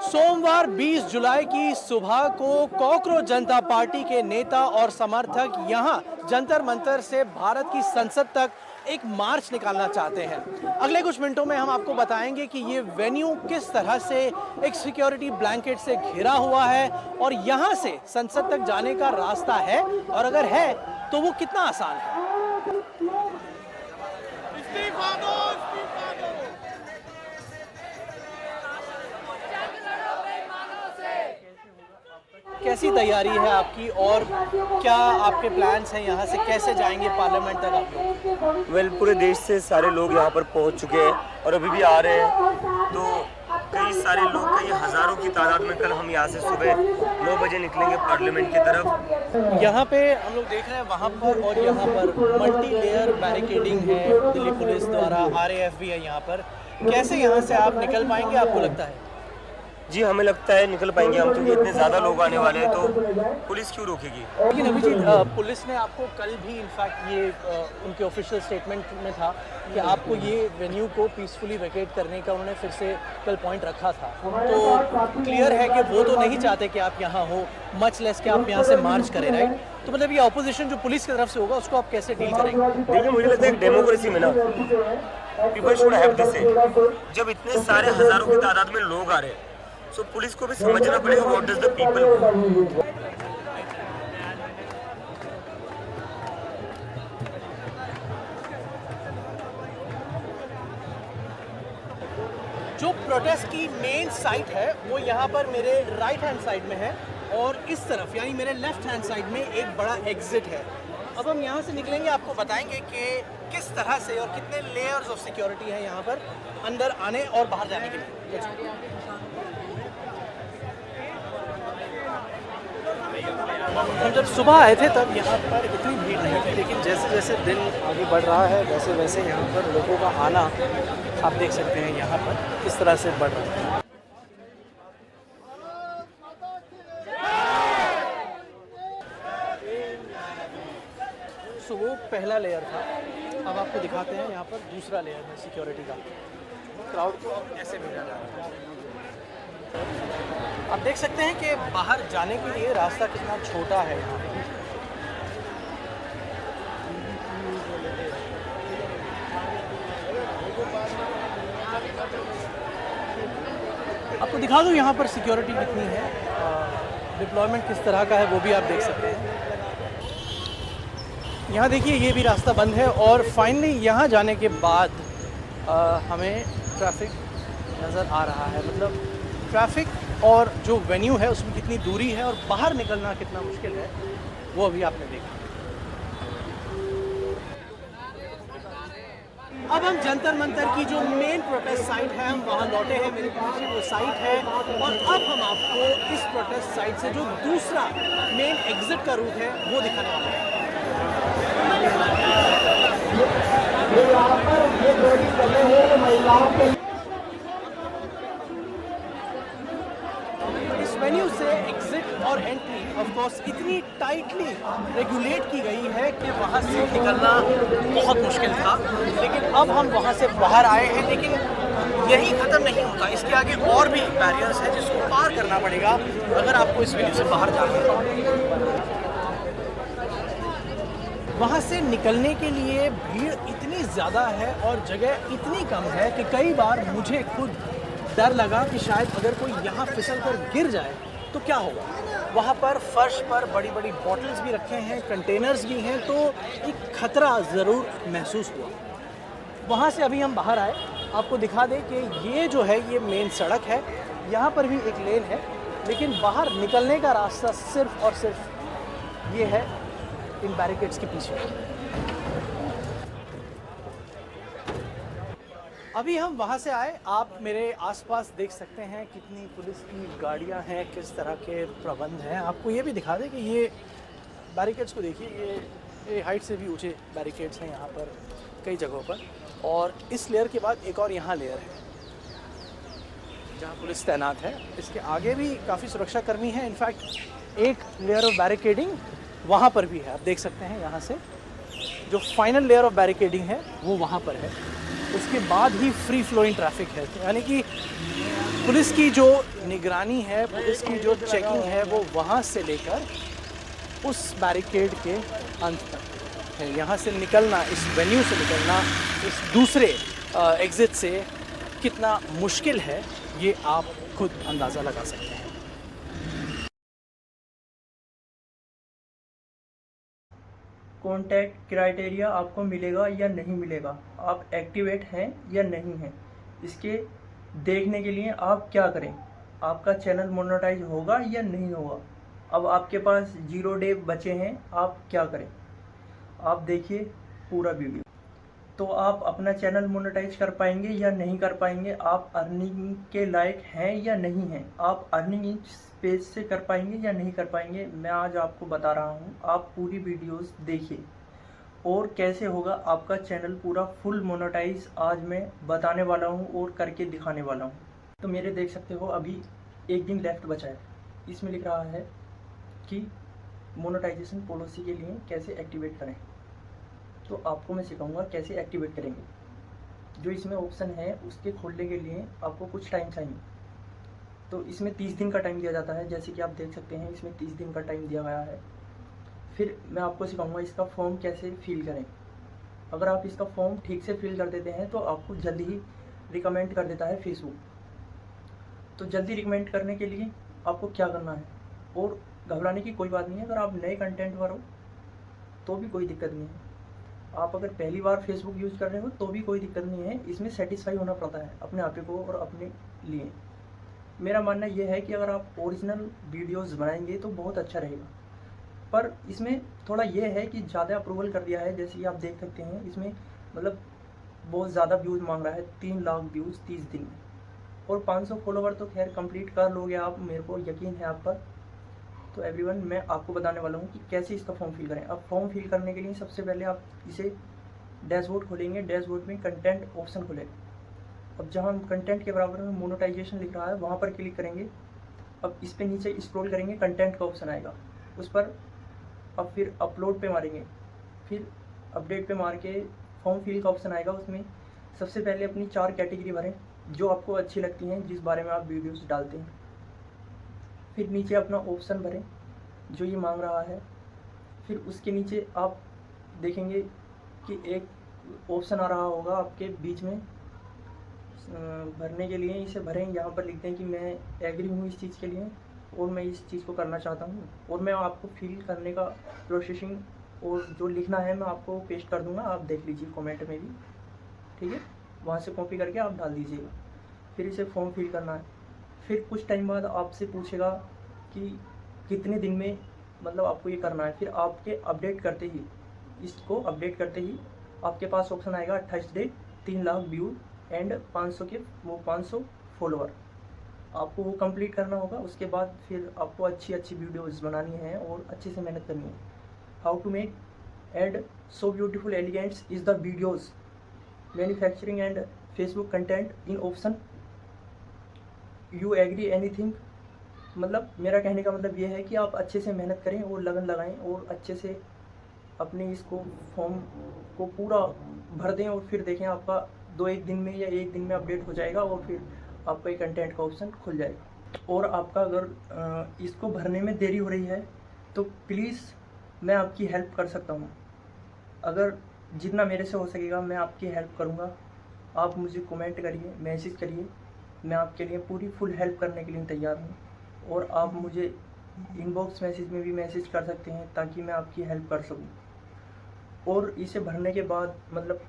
सोमवार 20 जुलाई की सुबह को कॉकरोच जनता पार्टी के नेता और समर्थक यहां जंतर मंतर से भारत की संसद तक एक मार्च निकालना चाहते हैं। अगले कुछ मिनटों में हम आपको बताएंगे कि ये वेन्यू किस तरह से एक सिक्योरिटी ब्लैंकेट से घिरा हुआ है और यहां से संसद तक जाने का रास्ता है, और अगर है तो वो कितना आसान है। कैसी तैयारी है आपकी और क्या आपके प्लान्स हैं, यहाँ से कैसे जाएंगे पार्लियामेंट तक आप लोग? पूरे देश से सारे लोग यहाँ पर पहुँच चुके हैं और अभी भी आ रहे हैं। तो कई सारे लोग, कई हज़ारों की तादाद में कल हम यहाँ से सुबह 9 बजे निकलेंगे पार्लियामेंट की तरफ। यहाँ पे हम लोग देख रहे हैं वहाँ पर और यहाँ पर मल्टी लेयर बैरिकेडिंग है दिल्ली पुलिस द्वारा, RAF भी है यहाँ पर। कैसे यहाँ से आप निकल पाएंगे आपको लगता है? जी, हमें लगता है निकल पाएंगे हम, क्योंकि इतने ज़्यादा लोग आने वाले हैं तो पुलिस क्यों रोकेगी। लेकिन अभी जी पुलिस ने आपको कल भी इनफैक्ट ये उनके ऑफिशियल स्टेटमेंट में था कि आपको ये वेन्यू को पीसफुली वैकेट करने का उन्होंने फिर से कल पॉइंट रखा था। तो क्लियर है कि वो तो नहीं चाहते कि आप यहाँ हो, मच लेस कि आप यहाँ से मार्च करें, राइट? तो मतलब ये ऑपोजिशन जो पुलिस की तरफ से होगा उसको आप कैसे डील करेंगे? देखिए, मुझे लगता है डेमोक्रेसी में ना पीपल शुड हैव दिस। जब इतने सारे हज़ारों की तादाद में लोग आ रहे हैं तो पुलिस को भी समझना पड़ेगा what does the people want. जो प्रोटेस्ट की मेन साइट है वो यहाँ पर मेरे राइट हैंड साइड में है और इस तरफ यानी मेरे लेफ्ट हैंड साइड में एक बड़ा एग्जिट है। अब हम यहाँ से निकलेंगे, आपको बताएंगे कि किस तरह से और कितने लेयर्स ऑफ सिक्योरिटी है यहाँ पर अंदर आने और बाहर जाने के लिए। हम जब सुबह आए थे तब यहाँ पर इतनी भीड़ नहीं थी, लेकिन जैसे जैसे दिन आगे बढ़ रहा है वैसे वैसे यहाँ पर लोगों का आना आप देख सकते हैं यहाँ पर किस तरह से बढ़ रहा है। सो वो पहला लेयर था, अब आपको दिखाते हैं यहाँ पर दूसरा लेयर है सिक्योरिटी का। क्राउड को ऐसे भेजा जा रहा है। आप देख सकते हैं कि बाहर जाने के लिए रास्ता कितना छोटा है यहाँ पे। आपको दिखा दूँ यहाँ पर सिक्योरिटी कितनी है, डिप्लॉयमेंट किस तरह का है वो भी आप देख सकते हैं। यहाँ देखिए ये भी रास्ता बंद है और फाइनली यहाँ जाने के बाद हमें ट्रैफिक नज़र आ रहा है। मतलब ट्रैफिक और जो वेन्यू है उसमें कितनी दूरी है और बाहर निकलना कितना मुश्किल है वो अभी आपने देखा। अब हम जंतर मंतर की जो मेन प्रोटेस्ट साइट है हम वहाँ लौटे हैं, मेरे पीछे वो साइट है और अब हम आपको इस प्रोटेस्ट साइट से जो दूसरा मेन एग्जिट का रूट है वो दिखाने वाले हैं। इस वेन्यू से एग्जिट और एंट्री ऑफ कोर्स इतनी टाइटली रेगुलेट की गई है कि वहाँ से निकलना बहुत मुश्किल था, लेकिन अब हम वहाँ से बाहर आए हैं। लेकिन यही ख़त्म नहीं होता, इसके आगे और भी बैरियर्स हैं जिसको पार करना पड़ेगा अगर आपको इस वेन्यू से बाहर जाना है। वहाँ से निकलने के लिए भीड़ इतनी ज़्यादा है और जगह इतनी कम है कि कई बार मुझे खुद डर लगा कि शायद अगर कोई यहाँ फिसल कर गिर जाए तो क्या होगा। वहाँ पर फर्श पर बड़ी बड़ी बॉटल्स भी रखे हैं, कंटेनर्स भी हैं, तो एक खतरा ज़रूर महसूस हुआ। वहाँ से अभी हम बाहर आए, आपको दिखा दें कि ये जो है ये मेन सड़क है, यहाँ पर भी एक लेन है, लेकिन बाहर निकलने का रास्ता सिर्फ और सिर्फ ये है इन बैरिकेड्स के पीछे। अभी हम वहाँ से आए, आप मेरे आसपास देख सकते हैं कितनी पुलिस की गाड़ियाँ हैं, किस तरह के प्रबंध हैं। आपको ये भी दिखा दें कि ये बैरिकेड्स को देखिए, ये हाइट से भी ऊंचे बैरिकेड्स हैं यहाँ पर कई जगहों पर, और इस लेयर के बाद एक और यहाँ लेयर है जहाँ पुलिस तैनात है। इसके आगे भी काफ़ी सुरक्षाकर्मी हैं, इनफैक्ट एक लेयर ऑफ बैरिकेडिंग वहाँ पर भी है, आप देख सकते हैं। यहाँ से जो फाइनल लेयर ऑफ बैरिकेडिंग है वो वहाँ पर है, उसके बाद ही फ्री फ्लोइंग ट्रैफिक है, यानी कि पुलिस की जो निगरानी है, पुलिस की जो चेकिंग है, वो वहाँ से लेकर उस बैरिकेड के अंत तक है। यहाँ से निकलना, इस वेन्यू से निकलना, इस दूसरे एग्ज़िट से कितना मुश्किल है, ये आप खुद अंदाज़ा लगा सकते हैं। कॉन्टैक्ट क्राइटेरिया आपको मिलेगा या नहीं मिलेगा, आप एक्टिवेट हैं या नहीं हैं, इसके देखने के लिए आप क्या करें, आपका चैनल मोनेटाइज होगा या नहीं होगा। अब आपके पास 0 डे बचे हैं, आप क्या करें, आप देखिए पूरा वीडियो। तो आप अपना चैनल मोनेटाइज कर पाएंगे या नहीं कर पाएंगे, आप अर्निंग के लायक हैं या नहीं हैं, आप अर्निंग इस पेज से कर पाएंगे या नहीं कर पाएंगे, मैं आज आपको बता रहा हूँ। आप पूरी वीडियोस देखिए और कैसे होगा आपका चैनल पूरा फुल मोनेटाइज, आज मैं बताने वाला हूँ और करके दिखाने वाला हूँ। तो मेरे देख सकते हो अभी 1 दिन लेफ्ट बचा है, इसमें लिख रहा है कि मोनेटाइजेशन पॉलिसी के लिए कैसे एक्टिवेट करें। तो आपको मैं सिखाऊंगा कैसे एक्टिवेट करेंगे। जो इसमें ऑप्शन है उसके खोलने के लिए आपको कुछ टाइम चाहिए। तो इसमें 30 दिन का टाइम दिया जाता है, जैसे कि आप देख सकते हैं इसमें 30 दिन का टाइम दिया गया है। फिर मैं आपको सिखाऊंगा इसका फॉर्म कैसे फिल करें। अगर आप इसका फॉर्म ठीक से फिल कर देते हैं तो आपको जल्दी ही रिकमेंड कर देता है फेसबुक। तो जल्दी रिकमेंड करने के लिए आपको क्या करना है, और घबराने की कोई बात नहीं है। अगर आप नए कंटेंट पर हो तो भी कोई दिक्कत नहीं है, आप अगर पहली बार फेसबुक यूज़ कर रहे हो तो भी कोई दिक्कत नहीं है। इसमें सेटिस्फाई होना पड़ता है अपने आप को और अपने लिए। मेरा मानना यह है कि अगर आप ओरिजिनल वीडियोस बनाएंगे तो बहुत अच्छा रहेगा, पर इसमें थोड़ा ये है कि ज़्यादा अप्रूवल कर दिया है। जैसे कि आप देख सकते हैं इसमें मतलब बहुत ज़्यादा व्यूज़ मांग रहा है, 3 लाख व्यूज़ 30 दिन में, और 500 फॉलोवर तो खैर कंप्लीट कर लोगे आप, मेरे को यकीन है आप पर। तो एवरीवन, मैं आपको बताने वाला हूँ कि कैसे इसका फॉर्म फिल करें। अब फॉर्म फिल करने के लिए सबसे पहले आप इसे डैशबोर्ड खोलेंगे, डैशबोर्ड में कंटेंट ऑप्शन खोलेंगे। अब जहाँ हम कंटेंट के बराबर में मोनेटाइजेशन लिख रहा है वहाँ पर क्लिक करेंगे। अब इस पे नीचे स्क्रॉल करेंगे, कंटेंट का ऑप्शन आएगा उस पर। अब फिर अपलोड पे मारेंगे, फिर अपडेट पे मार के फॉर्म फिल का ऑप्शन आएगा। उसमें सबसे पहले अपनी 4 कैटेगरी भरें जो आपको अच्छी लगती हैं, जिस बारे में आप वीडियोस डालते हैं। फिर नीचे अपना ऑप्शन भरें जो ये मांग रहा है। फिर उसके नीचे आप देखेंगे कि एक ऑप्शन आ रहा होगा आपके बीच में भरने के लिए, इसे भरें। यहाँ पर लिखते हैं कि मैं एग्री हूँ इस चीज़ के लिए और मैं इस चीज़ को करना चाहता हूँ, और मैं आपको फिल करने का प्रोसेसिंग और जो लिखना है मैं आपको पेस्ट कर दूँगा, आप देख लीजिए कमेंट में भी, ठीक है। वहाँ से कॉपी करके आप डाल दीजिएगा। फिर इसे फॉर्म फिल करना है। फिर कुछ टाइम बाद आपसे पूछेगा कि कितने दिन में मतलब आपको ये करना है। फिर आपके अपडेट करते ही, इसको अपडेट करते ही आपके पास ऑप्शन आएगा 28 day, 3 lakh view and 500 follower. आपको वो कंप्लीट करना होगा। उसके बाद फिर आपको अच्छी वीडियोस बनानी है और अच्छे से मेहनत करनी है। How to make and so beautiful elegants is the videos manufacturing and Facebook content in option you agree anything. मतलब मेरा कहने का मतलब ये है कि आप अच्छे से मेहनत करें और लगन लगाएं और अच्छे से अपने इसको फॉर्म को पूरा भर दें, और फिर देखें आपका 2-1 दिन में या 1 दिन में अपडेट हो जाएगा और फिर आपका ये कंटेंट का ऑप्शन खुल जाएगा। और आपका अगर इसको भरने में देरी हो रही है तो प्लीज़ मैं आपकी हेल्प कर सकता हूँ। अगर जितना मेरे से हो सकेगा मैं आपकी हेल्प करूँगा। आप मुझे कमेंट करिए, मैसेज करिए, मैं आपके लिए पूरी फुल हेल्प करने के लिए तैयार हूँ। और आप मुझे इनबॉक्स मैसेज में भी मैसेज कर सकते हैं ताकि मैं आपकी हेल्प कर सकूं। और इसे भरने के बाद मतलब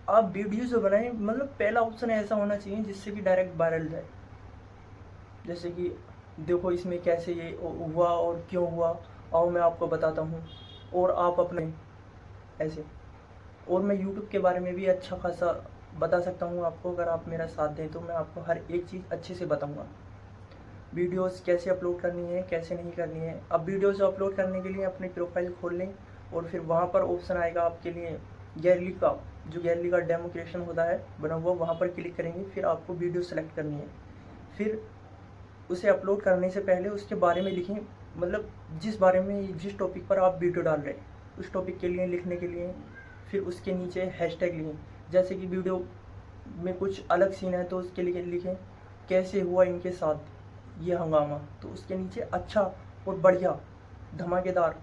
आप वीडियो जो बनाएं, मतलब पहला ऑप्शन ऐसा होना चाहिए जिससे कि डायरेक्ट वायरल जाए। जैसे कि देखो इसमें कैसे ये हुआ और क्यों हुआ, और मैं आपको बताता हूँ, और आप अपने ऐसे। और मैं यूट्यूब के बारे में भी अच्छा खासा बता सकता हूँ आपको। अगर आप मेरा साथ दें तो मैं आपको हर एक चीज़ अच्छे से बताऊँगा। वीडियोस कैसे अपलोड करनी है, कैसे नहीं करनी है। अब वीडियोस अपलोड करने के लिए अपनी प्रोफाइल खोल लें और फिर वहाँ पर ऑप्शन आएगा आपके लिए गैलरी का, जो गैलरी का डेमो क्रिएशन होता है बना हुआ, वहाँ पर क्लिक करेंगे। फिर आपको वीडियो सेलेक्ट करनी है। फिर उसे अपलोड करने से पहले उसके बारे में लिखें, मतलब जिस बारे में, जिस टॉपिक पर आप वीडियो डाल रहे हैं उस टॉपिक के लिए लिखने के लिए। फिर उसके नीचे हैशटैग लिखें। जैसे कि वीडियो में कुछ अलग सीन है तो उसके लिए लिखें कैसे हुआ इनके साथ ये हंगामा, तो उसके नीचे अच्छा और बढ़िया धमाकेदार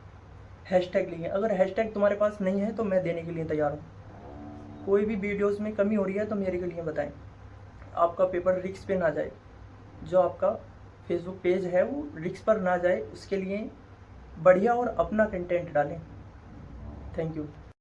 हैशटैग लिखें। अगर हैशटैग तुम्हारे पास नहीं है तो मैं देने के लिए तैयार हूँ। कोई भी वीडियोस में कमी हो रही है तो मेरे के लिए बताएं, आपका पेपर रिस्क पे ना जाए, जो आपका फेसबुक पेज है वो रिस्क पर ना जाए, उसके लिए बढ़िया और अपना कंटेंट डालें। Thank you.